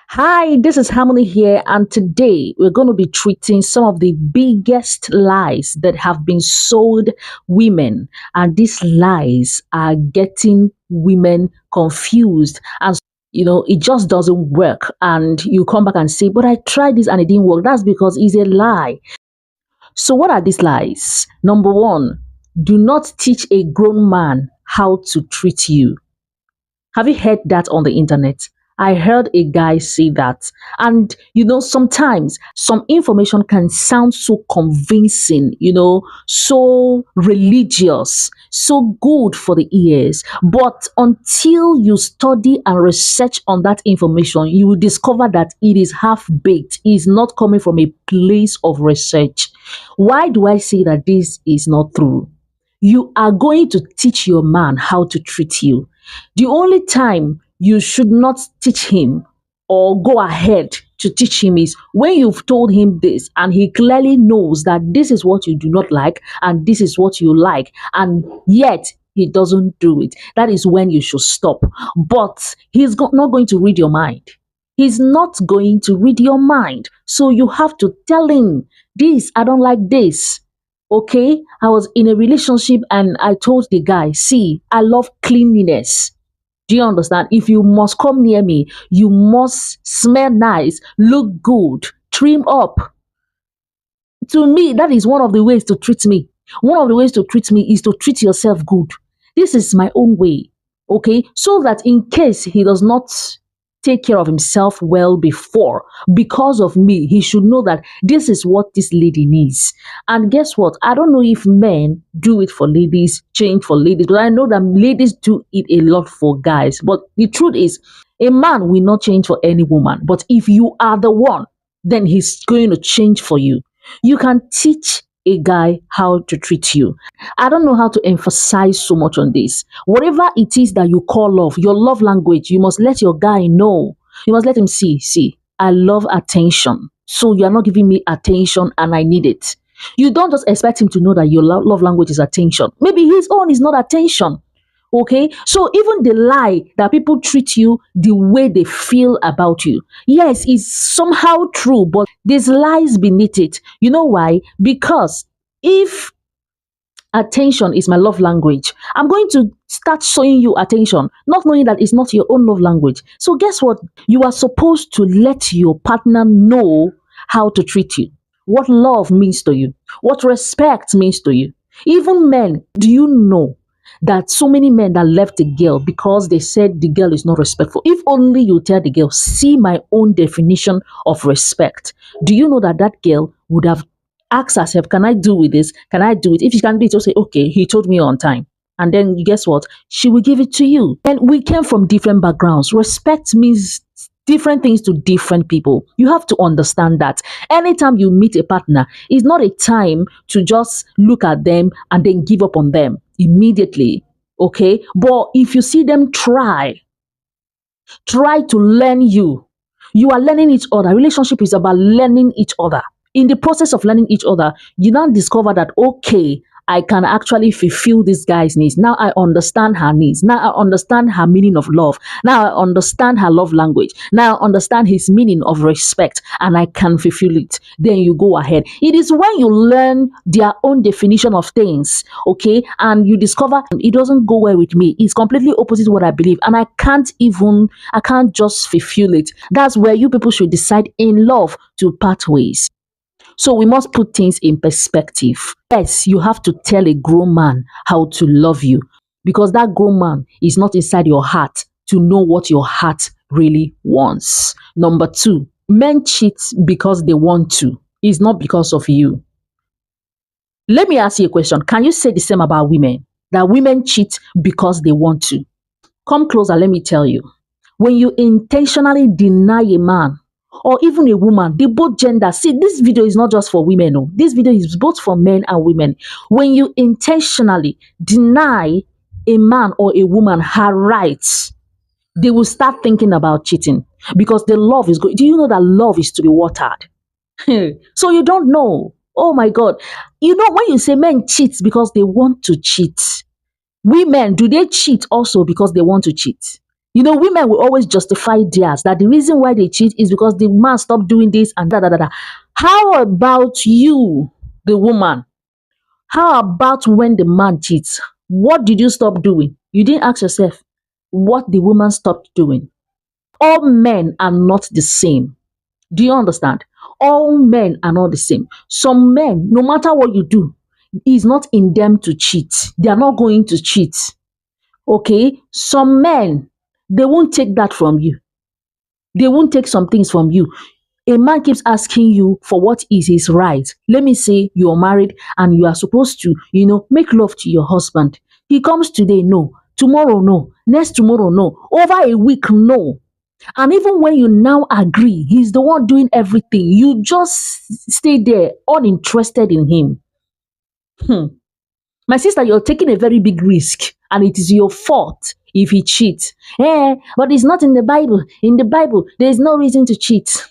Hi, this is Harmony here, and today we're going to be treating some of the biggest lies that have been sold women, and these lies are getting women confused, and it just doesn't work. And you come back and say, "But I tried this and it didn't work." That's because it's a lie. So, what are these lies? Number one, do not teach a grown man how to treat you. Have you heard that on the internet? I heard a guy say that. And sometimes some information can sound so convincing, so religious, so good for the ears. But until you study and research on that information, you will discover that it is half baked, it is not coming from a place of research. Why do I say that this is not true? You are going to teach your man how to treat you. The only time you should not teach him or go ahead to teach him is when you've told him this and he clearly knows that this is what you do not like and this is what you like, and yet he doesn't do it. That is when you should stop. But not going to read your mind. He's not going to read your mind. So you have to tell him, this, I don't like this. Okay, I was in a relationship and I told the guy, see, I love cleanliness. Do you understand? If you must come near me, you must smell nice, look good, trim up. To me, that is one of the ways to treat me. One of the ways to treat me is to treat yourself good. This is my own way. Okay, so that in case he does not take care of himself well before, because of me, he should know that this is what this lady needs. And guess what? I don't know if men do it for ladies, change for ladies, but I know that ladies do it a lot for guys. But the truth is, a man will not change for any woman. But if you are the one, then he's going to change for you. You can teach a guy how to treat you. I don't know how to emphasize so much on this. Whatever it is that you call love, your love language, you must let your guy know. You must let him see, I love attention. So you are not giving me attention and I need it. You don't just expect him to know that your love language is attention. Maybe his own is not attention. Okay, so even the lie that people treat you the way they feel about you, yes, it's somehow true, but there's lies beneath it. You know why? Because if attention is my love language, I'm going to start showing you attention, not knowing that it's not your own love language. So, guess what? You are supposed to let your partner know how to treat you, what love means to you, what respect means to you. Even men, do you know that so many men that left the girl because they said the girl is not respectful? If only you tell the girl, see my own definition of respect, do you know that that girl would have asked herself, can I do with this? Can I do it? If she can do it, she'll say, okay, he told me on time. And then guess what? She will give it to you. And we came from different backgrounds. Respect means different things to different people. You have to understand that. Anytime you meet a partner, it's not a time to just look at them and then give up on them immediately. Okay? But if you see them try to learn you. You are learning each other. Relationship is about learning each other. In the process of learning each other, you now discover that, okay, I can actually fulfill this guy's needs. Now I understand her needs. Now I understand her meaning of love. Now I understand her love language. Now I understand his meaning of respect and I can fulfill it. Then you go ahead. It is when you learn their own definition of things, okay, and you discover it doesn't go well with me. It's completely opposite what I believe and I can't just fulfill it. That's where you people should decide in love to part ways. So we must put things in perspective. Yes, you have to tell a grown man how to love you because that grown man is not inside your heart to know what your heart really wants. Number two, men cheat because they want to. It's not because of you. Let me ask you a question. Can you say the same about women? That women cheat because they want to? Come closer, let me tell you. When you intentionally deny a man or even a woman, they both gender. See, this video is not just for women. No. This video is both for men and women. When you intentionally deny a man or a woman her rights, they will start thinking about cheating because the love is good. Do you know that love is to be watered? So you don't know. Oh my God. You know, when you say men cheat because they want to cheat, women, do they cheat also because they want to cheat? Women will always justify theirs, that the reason why they cheat is because the man stopped doing this and da da da da. How about you, the woman? How about when the man cheats? What did you stop doing? You didn't ask yourself what the woman stopped doing. All men are not the same. Do you understand? All men are not the same. Some men, no matter what you do, it's not in them to cheat. They are not going to cheat. Okay? Some men, they won't take that from you. They won't take some things from you. A man keeps asking you for what is his right. Let me say you're married and you are supposed to, make love to your husband. He comes today, no. Tomorrow, no. Next tomorrow, no. Over a week, no. And even when you now agree, he's the one doing everything. You just stay there, uninterested in him. My sister, you're taking a very big risk, and it is your fault if he cheats. But it's not in the Bible. In the Bible, there is no reason to cheat.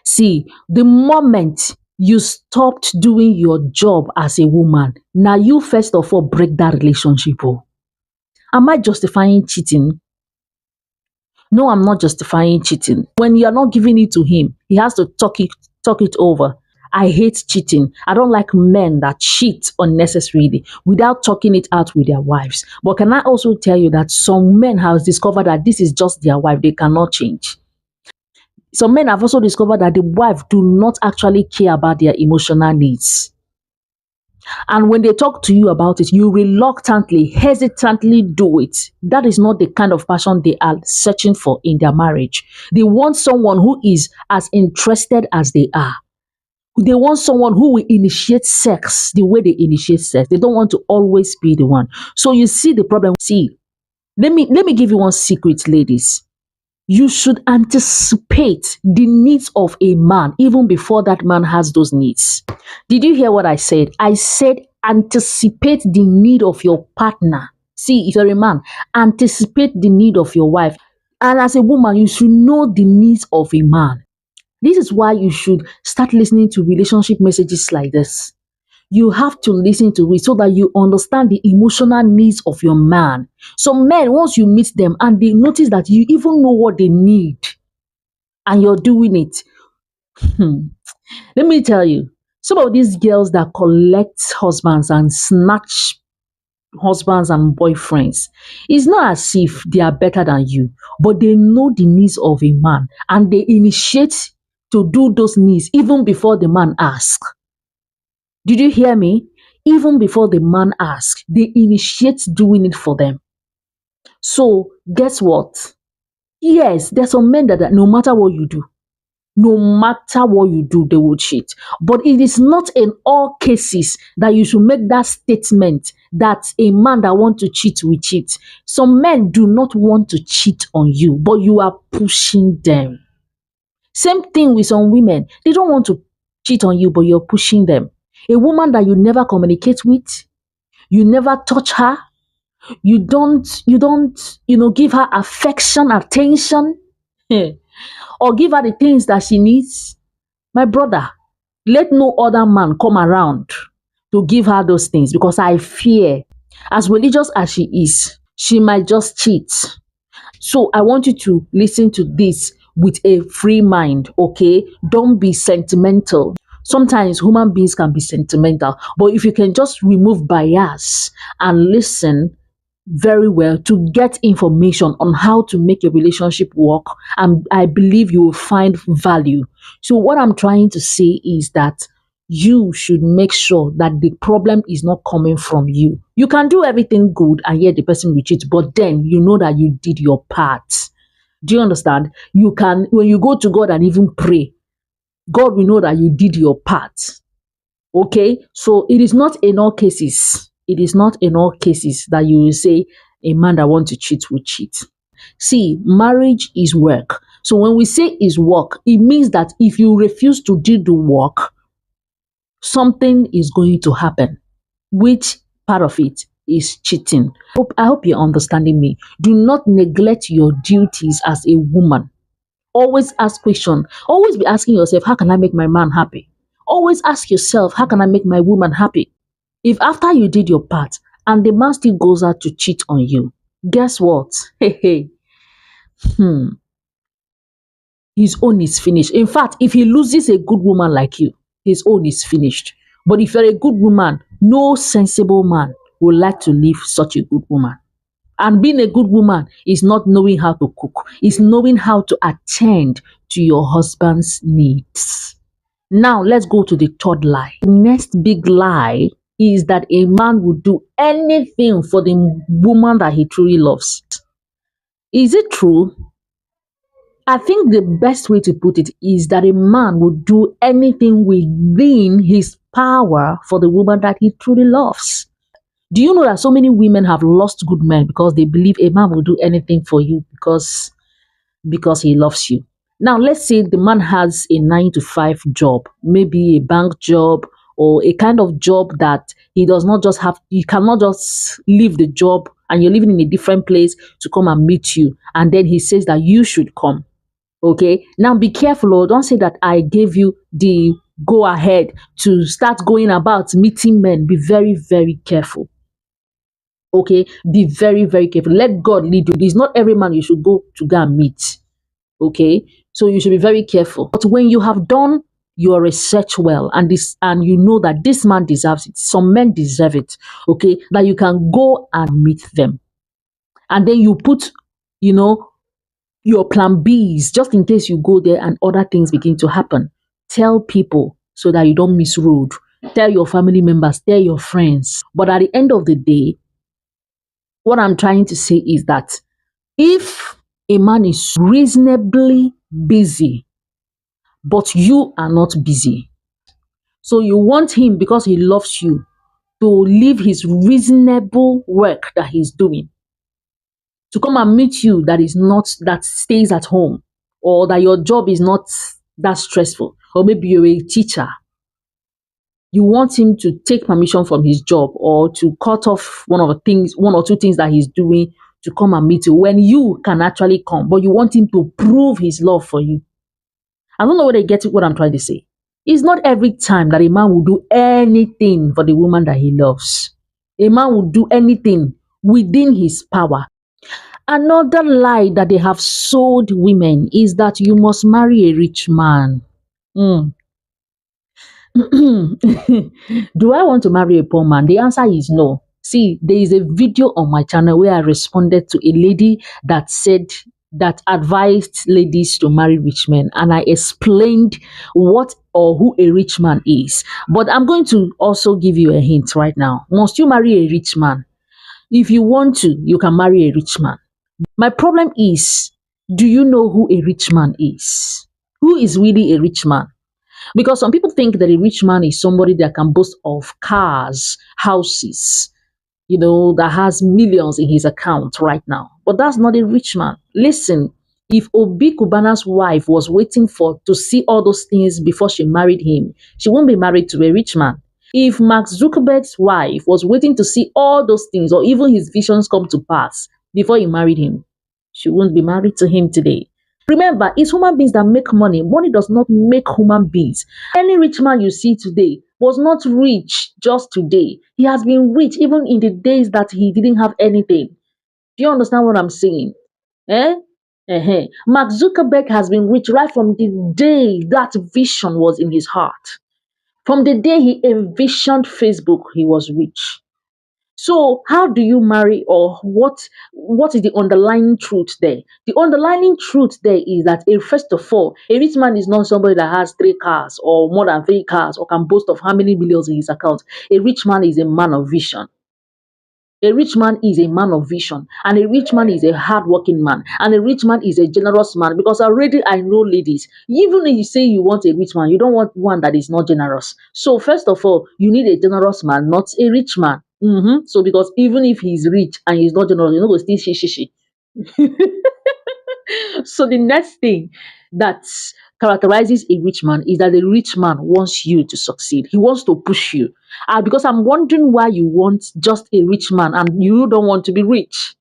See, the moment you stopped doing your job as a woman, now you first of all break that relationship. Oh. Am I justifying cheating? No, I'm not justifying cheating. When you're not giving it to him, he has to talk it over. I hate cheating. I don't like men that cheat unnecessarily without talking it out with their wives. But can I also tell you that some men have discovered that this is just their wife, they cannot change. Some men have also discovered that the wife do not actually care about their emotional needs. And when they talk to you about it, you reluctantly, hesitantly do it. That is not the kind of passion they are searching for in their marriage. They want someone who is as interested as they are. They want someone who will initiate sex the way they initiate sex. They don't want to always be the one. So you see the problem. See, let me give you one secret, ladies. You should anticipate the needs of a man even before that man has those needs. Did you hear what I said? I said anticipate the need of your partner. See, if you're a man, anticipate the need of your wife. And as a woman, you should know the needs of a man. This is why you should start listening to relationship messages like this. You have to listen to it so that you understand the emotional needs of your man. Some men, once you meet them and they notice that you even know what they need and you're doing it. Let me tell you, some of these girls that collect husbands and snatch husbands and boyfriends, it's not as if they are better than you, but they know the needs of a man and they initiate to do those needs even before the man asks. Did you hear me? Even before the man asks, they initiate doing it for them. So, guess what? Yes, there's some men that no matter what you do, they will cheat. But it is not in all cases that you should make that statement that a man that wants to cheat will cheat. Some men do not want to cheat on you, but you are pushing them. Same thing with some women. They don't want to cheat on you, but you're pushing them. A woman that you never communicate with, you never touch her, you don't, give her affection, attention, or give her the things that she needs. My brother, let no other man come around to give her those things because I fear, as religious as she is, she might just cheat. So I want you to listen to this with a free mind, okay? Don't be sentimental. Sometimes human beings can be sentimental, but if you can just remove bias and listen very well to get information on how to make your relationship work, and I believe you will find value. So what I'm trying to say is that you should make sure that the problem is not coming from you. You can do everything good and yet the person will cheat, but then you know that you did your part. Do you understand? You can, when you go to God and even pray, God will know that you did your part. Okay? So it is not in all cases. It is not in all cases that you will say a man that wants to cheat will cheat. See, marriage is work. So when we say is work, it means that if you refuse to do the work, something is going to happen. Which part of it is cheating? I hope you're understanding me. Do not neglect your duties as a woman. Always ask questions. Always be asking yourself, how can I make my man happy? Always ask yourself, how can I make my woman happy? If after you did your part and the man still goes out to cheat on you, guess what? Hey, hey, hmm, his own is finished. In fact, if he loses a good woman like you, his own is finished. But if you're a good woman, no sensible man would like to leave such a good woman. And being a good woman is not knowing how to cook, it's knowing how to attend to your husband's needs. Now, let's go to the third lie. The next big lie is that a man would do anything for the woman that he truly loves. Is it true? I think the best way to put it is that a man would do anything within his power for the woman that he truly loves. Do you know that so many women have lost good men because they believe a man will do anything for you because he loves you? Now, let's say the man has a 9 to 5 job, maybe a bank job or a kind of job that he does not just have, you cannot just leave the job and you're living in a different place to come and meet you. And then he says that you should come. Okay, now be careful, oh, don't say that I gave you the go ahead to start going about meeting men. Be very, very careful. Okay, be very, very careful. Let God lead you. It's not every man you should go and meet. Okay, so you should be very careful. But when you have done your research well and you know that this man deserves it, some men deserve it, okay, that you can go and meet them. And then you put, you know, your plan Bs just in case you go there and other things begin to happen. Tell people so that you don't miss road. Tell your family members, tell your friends. But at the end of the day, what I'm trying to say is that if a man is reasonably busy, but you are not busy, so you want him because he loves you to leave his reasonable work that he's doing to come and meet you that stays at home, or that your job is not that stressful, or maybe you're a teacher. You want him to take permission from his job or to cut off one or two things that he's doing to come and meet you when you can actually come, but you want him to prove his love for you. I don't know whether you get what I'm trying to say. It's not every time that a man will do anything for the woman that he loves. A man will do anything within his power. Another lie that they have sold women is that you must marry a rich man. Mm. Do I want to marry a poor man? The answer is no. See, there is a video on my channel where I responded to a lady that said that advised ladies to marry rich men, and I explained what or who a rich man is. But I'm going to also give you a hint right now. Must you marry a rich man? If you want to, you can marry a rich man. My problem is, do you know who a rich man is? Who is really a rich man? Because some people think that a rich man is somebody that can boast of cars, houses, that has millions in his account right now. But that's not a rich man. Listen, if Obi Kubana's wife was waiting to see all those things before she married him, she won't be married to a rich man. If Mark Zuckerberg's wife was waiting to see all those things or even his visions come to pass before he married him, she won't be married to him today. Remember, it's human beings that make money. Money does not make human beings. Any rich man you see today was not rich just today. He has been rich even in the days that he didn't have anything. Do you understand what I'm saying? Eh? Mark Zuckerberg has been rich right from the day that vision was in his heart. From the day he envisioned Facebook, he was rich. So how do you marry, or what is the underlying truth there? The underlying truth there is that first of all, a rich man is not somebody that has 3 cars or more than 3 cars or can boast of how many millions in his account. A rich man is a man of vision. A rich man is a man of vision, and a rich man is a hardworking man, and a rich man is a generous man. Because already I know ladies, even if you say you want a rich man, you don't want one that is not generous. So first of all, you need a generous man, not a rich man. So because even if he's rich and he's not generous, go still she. So the next thing that characterizes a rich man is that the rich man wants you to succeed. He wants to push you. Because I'm wondering why you want just a rich man and you don't want to be rich.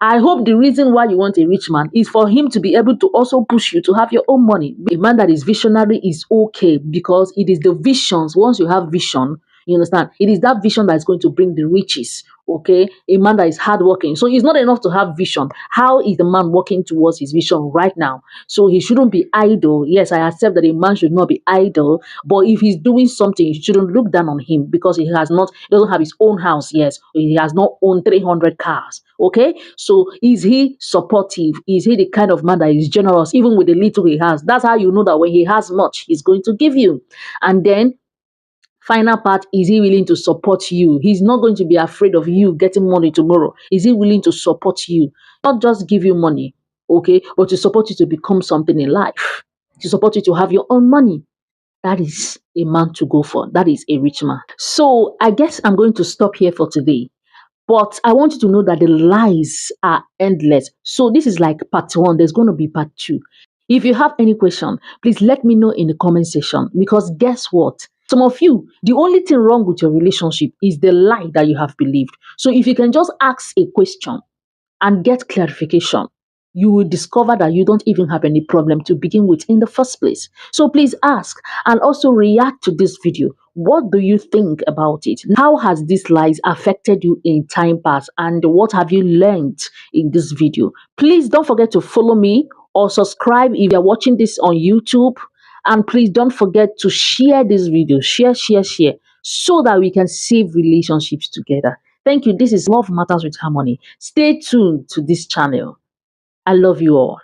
I hope the reason why you want a rich man is for him to be able to also push you to have your own money. A man that is visionary is okay because it is the visions. Once you have vision, You understand? It is that vision that is going to bring the riches. Okay, a man that is hardworking. So it's not enough to have vision. How is the man working towards his vision right now? So he shouldn't be idle. Yes, I accept that a man should not be idle, but if he's doing something, you shouldn't look down on him because he doesn't have his own house. Yes, he has not owned 300 cars. Okay, so is he supportive? Is he the kind of man that is generous even with the little he has? That's how you know that when he has much, he's going to give you. And then final part, is he willing to support you? He's not going to be afraid of you getting money tomorrow. Is he willing to support you? Not just give you money, okay, but to support you to become something in life, to support you to have your own money. That is a man to go for. That is a rich man. So I guess I'm going to stop here for today. But I want you to know that the lies are endless. So this is like part one. There's going to be part two. If you have any question, please let me know in the comment section. Because guess what? Some of you, the only thing wrong with your relationship is the lie that you have believed. So if you can just ask a question and get clarification, you will discover that you don't even have any problem to begin with in the first place. So please ask and also react to this video. What do you think about it? How has these lies affected you in time past? And what have you learned in this video? Please don't forget to follow me or subscribe if you're watching this on YouTube. And please don't forget to share this video. Share, so that we can save relationships together. Thank you. This is Love Matters with Harmony. Stay tuned to this channel. I love you all.